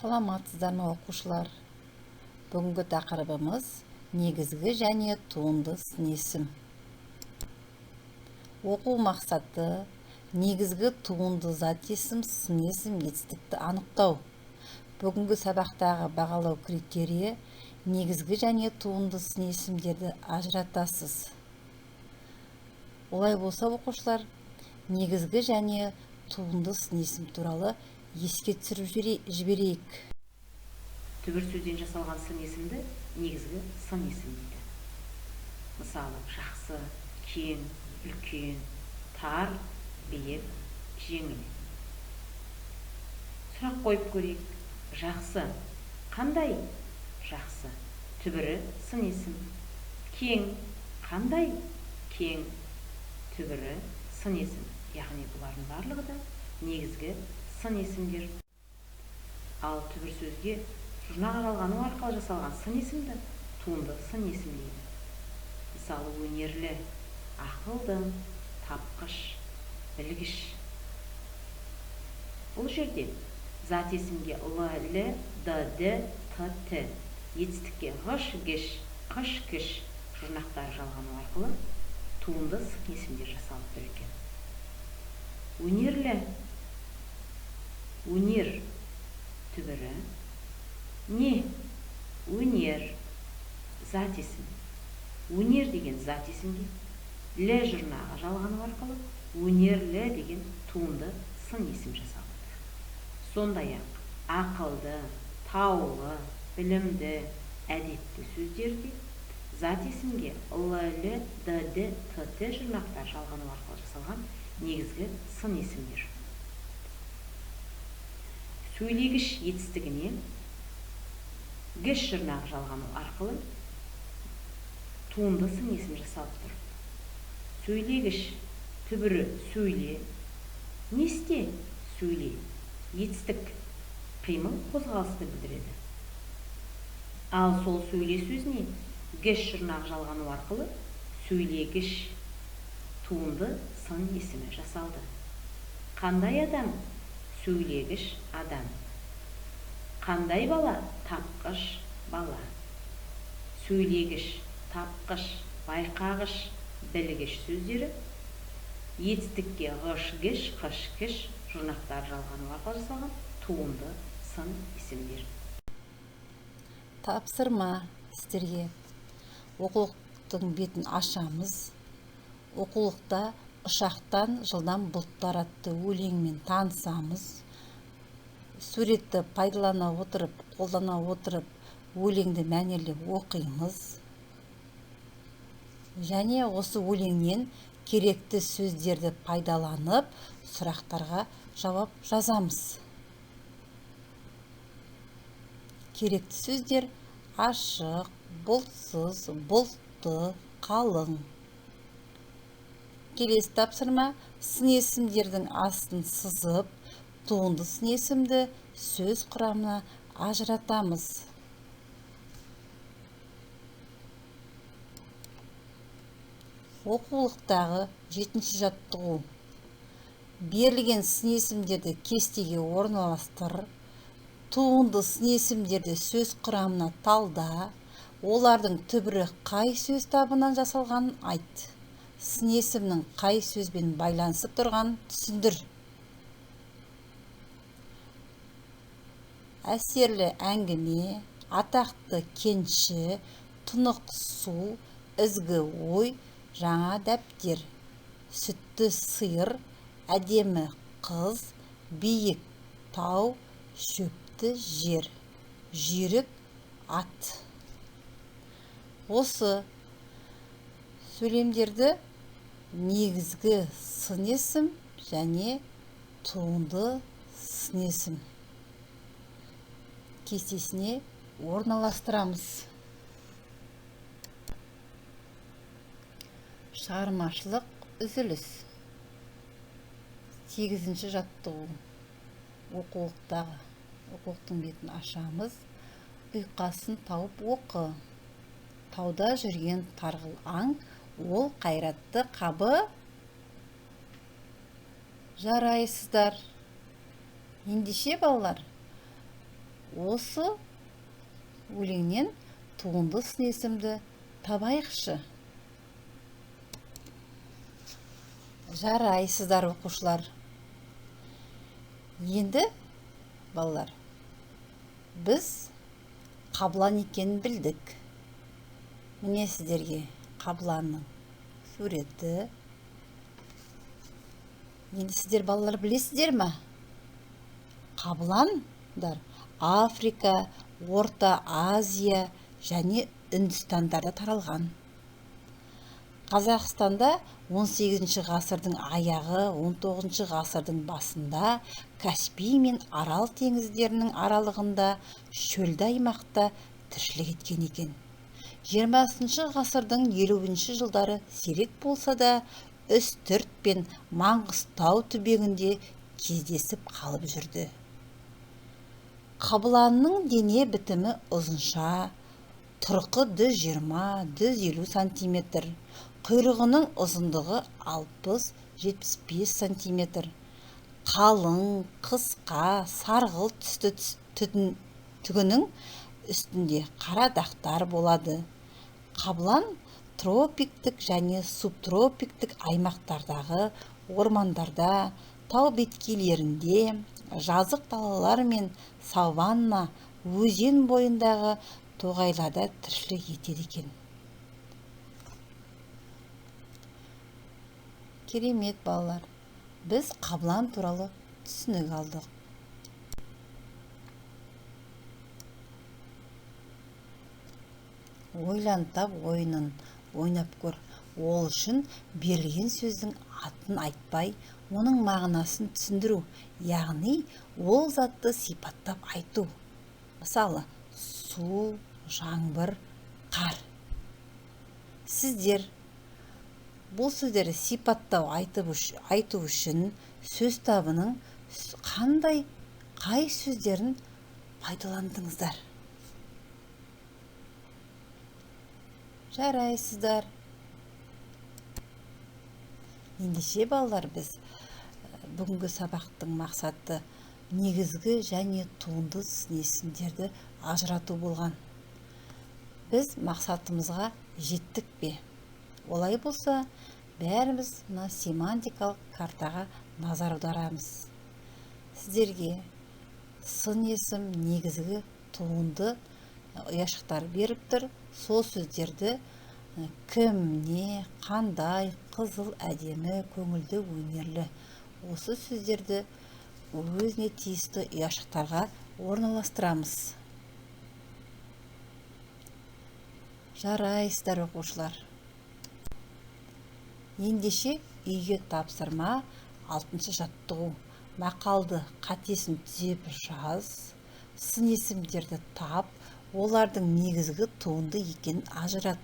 Саламатсыздар ма оқушылар? Бүгінгі тақырыбымыз негізгі және туынды сын есім. Оқу мақсаты негізгі туынды зат есім, сын есім, етістікті анықтау. Бүгінгі сабақтағы бағалау критерийі негізгі және туынды сын есімдерді ажыратасыз. Олай болса оқушылар, негізгі және туынды сын есім туралы еске түсіріп жіберейік. Түбір сөзден жасалған сын есімді негізгі сын есім дейді. Мысалы, жақсы, кең, үлкен, тар, биік, жеңіл. Сұрақ қойып көрейік. Жақсы, қандай? Жақсы. Түбірі сын есім. Кең, қандай? Кең. Түбірі сын есім. Яғни бұлардың барлығы да негізгі сын есімдер. Ал түбір сөзге жұрнақ жалғану арқылы жасалған сын есімді туынды сын есім дейді. Мысалы, өнерлі, ақылды, тапқыш, білгіш. Бұл жерде зат есімге л, д, д, т, т, етістікке ғыш, геш, қыш, кіш жұрнақтары жалғану арқылы туынды сын есімдер жасалып тұр екен. Өнерлі, өнер, түбірі не? Өнер, зат есім. Өнер деген зат есімге лі жұрнағы жалғану арқылы өнерлі деген туынды сын есім жасалып тұр. Сондай-ақ ақылды, таулы, білімді, әдепті сөздерде зат есімге л, д, д, т, т жұрнақтар жалғану арқылы жасалған негізгі сын есімдер. Сөйлегіш етістігіне гіш жұрнағы жалғану арқылы туынды сын есім жасалып тұр. Сөйлегіш түбірі сөйле, несте? Сөйле. Етістік қимыл қозғалысты білдіреді. Ал сол сөйле сөзіне гіш жұрнағы жалғану арқылы сөйлегіш туынды сын есімі жасалды. Қандай адам? Сөйлегіш адам. Қандай бала? Тапқыш бала. Сөйлегіш, тапқыш, байқағыш, білгіш сөздері етістікке ғыш, геш, қыш, кіш жұрнақтар жалғану арқылы жасалған туынды сын есімдер. Тапсырма сіздерге. Оқулықтың бетін ашамыз. Оқулықта ұшақтан жылдам бұлттар атты өлеңмен танысамыз. Суретті пайдалана отырып, қолдана отырып, өлеңді мәнерлеп оқимыз. Және осы өлеңнен керекті сөздерді пайдаланып, сұрақтарға жауап жазамыз. Керекті сөздер ашық, бұлтсыз, бұлтты, қалың. Келесі тапсырма, сын есімдердің астын сызып, туынды сын есімді сөз құрамына ажыратамыз. Оқулықтағы 7-ші жаттығу. Берілген сын есімдерді кестеге орналастыр. Туынды сын есімдерді сөз құрамына талда. Олардың түбірі қай сөз табынан жасалғанын айт. Сын есімнің қай сөзбен байланысып тұрғанын түсіндір. Әсерлі әңгіме, атақты кенші, тұнық су, ізгі ой, жаңа дәптер, сүтті сиыр, әдемі қыз, биік тау, шөпті жер, жүйрік ат. Осы сөйлемдерді негізгі сын есім және туынды сын есім кестесіне орналастырамыз. Шығармашылық үзіліс. 8-ші жаттығу. Оқулықтың бетін ашамыз. Ұйқасын тауып оқы. Тауда жүрген тарғыл аң, ол қайратты қабы. Жарайсыздар. Ендеше балалар, осы өлеңнен туынды сын есімді табайықшы. Жарайсыздар оқушылар. Енді балалар, біз қабылан екенін білдік. Міне сіздерге қабыланның суреті. Енді сіздер балалар білесіздер ме? Қабыландар Африка, Орта Азия және Үндістандарда таралған. Қазақстанда 18 ғасырдың аяғы, 19 ғасырдың басында Каспий мен Арал теңіздерінің аралығында шөлді аймақта тіршілік еткен екен. 20 ғасырдың 50 жылдары сирек болса да, Үстірт пен Маңғыстау түбегінде кездесіп қалып жүрді. Қабыланның дене бітімі ұзынша, тұрқы 120-150 сантиметр, құйрығының ұзындығы 60-75 сантиметр. Қалың, қысқа, сарғыл түсті түгінің үстінде қара дақтар болады. Қабылан тропиктік және субтропиктік аймақтардағы ормандарда, тау беткейлерінде, жазық далалар мен саванна, өзен бойындағы тоғайларда тіршілік етеді екен. Керемет балалар, біз қабылан туралы түсінік алдық. Ойлантап ойынын ойнап көр. Ол үшін берілген сөздің атын айтпай, оның мағынасын түсіндіру, яғни ол затты сипаттап айту. Мысалы, су, жаңбыр, қар. Сіздер бұл сөздерді сипаттау айту үшін сөз табының қай сөздерін пайдаландыңыздар? Жарайсыздар. Ендеше балалар, біз бүгінгі сабақтың мақсаты негізгі және туынды сын есімдерді ажырату болған. Біз мақсатымызға жеттік пе? Олай болса, бәріміз мына семантикалық картаға назар аударамыз. Сіздерге сын есім негізгі туынды ұяшықтар беріп тұр. Сол сөздерді кім, не, қандай, қызыл, әдемі, көңілді, өнерлі. Осы сөздерді өзіне тиісті ұяшықтарға орналастырамыз. Жарайсыздар оқушылар. Ендеше үйге тапсырма 6-шы жаттығу. Мақалды қатесін түзеп жаз, сын есімдерді тап, олардың негізгі туынды екенін ажырат.